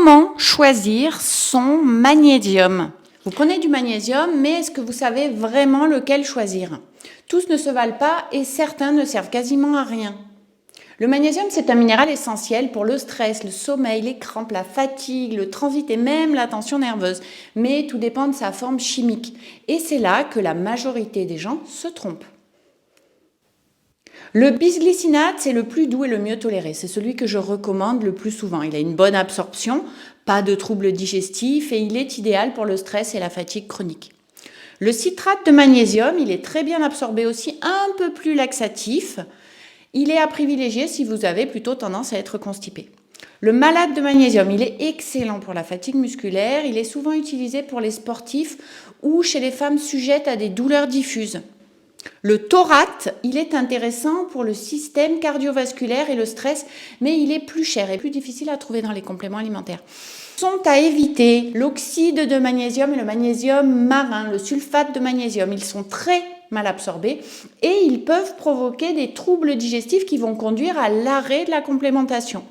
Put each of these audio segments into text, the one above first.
Comment choisir son magnésium? Vous prenez du magnésium, mais est-ce que vous savez vraiment lequel choisir? Tous ne se valent pas et certains ne servent quasiment à rien. Le magnésium, c'est un minéral essentiel pour le stress, le sommeil, les crampes, la fatigue, le transit et même la tension nerveuse. Mais tout dépend de sa forme chimique. Et c'est là que la majorité des gens se trompent. Le bisglycinate, c'est le plus doux et le mieux toléré. C'est celui que je recommande le plus souvent. Il a une bonne absorption, pas de troubles digestifs et il est idéal pour le stress et la fatigue chronique. Le citrate de magnésium, il est très bien absorbé aussi, un peu plus laxatif. Il est à privilégier si vous avez plutôt tendance à être constipé. Le malate de magnésium, il est excellent pour la fatigue musculaire. Il est souvent utilisé pour les sportifs ou chez les femmes sujettes à des douleurs diffuses. Le taurate, il est intéressant pour le système cardiovasculaire et le stress, mais il est plus cher et plus difficile à trouver dans les compléments alimentaires. Sont à éviter l'oxyde de magnésium et le magnésium marin, le sulfate de magnésium. Ils sont très mal absorbés et ils peuvent provoquer des troubles digestifs qui vont conduire à l'arrêt de la complémentation.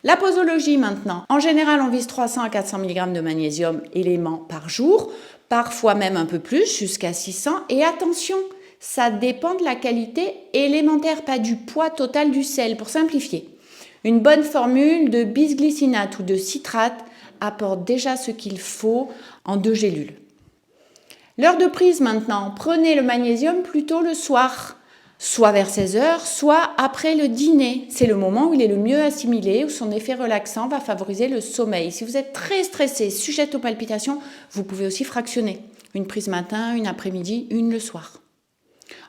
La posologie maintenant. En général, on vise 300 à 400 mg de magnésium éléments par jour, parfois même un peu plus, jusqu'à 600. Et attention, ça dépend de la qualité élémentaire, pas du poids total du sel, pour simplifier. Une bonne formule de bisglycinate ou de citrate apporte déjà ce qu'il faut en 2 gélules. L'heure de prise maintenant. Prenez le magnésium plutôt le soir, soit vers 16h, soit après le dîner. C'est le moment où il est le mieux assimilé, où son effet relaxant va favoriser le sommeil. Si vous êtes très stressé, sujette aux palpitations, vous pouvez aussi fractionner. Une prise matin, une après-midi, une le soir.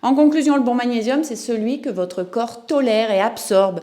En conclusion, le bon magnésium, c'est celui que votre corps tolère et absorbe.